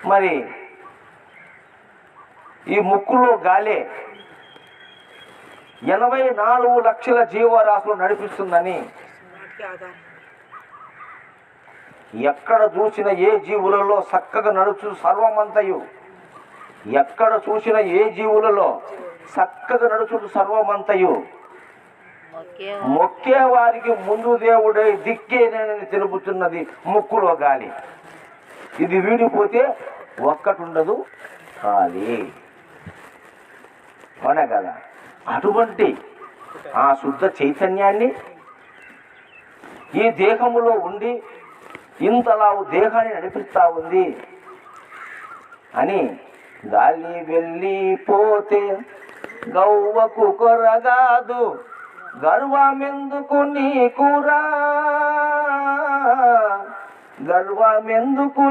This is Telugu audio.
మరి ఈ ముక్కులో గాలే 84 లక్షల జీవరాశులు నడిపిస్తుందని ఎక్కడ చూసిన ఏ జీవులలో చక్కగా నడుచు సర్వమంతయు, ఎక్కడ చూసిన ఏ జీవులలో చక్కగా నడుచుడు సర్వమంతయు మొక్కే వారికి ముందు దేవుడై దిక్కేనని తెలుపుతున్నది ముక్కులో గాలి. ఇది వీడిపోతే ఒక్కటి ఉండదు ఖాళీ. అవునా కదా? అటువంటి ఆ శుద్ధ చైతన్యాన్ని ఈ దేహములో ఉండి ఇంతలా దేహాన్ని నడిపిస్తా ఉంది అని గాలి వెళ్ళిపోతే గవ్వకు కొరగాదు, గర్వమెందుకు నీకురా, గర్వమెందుకు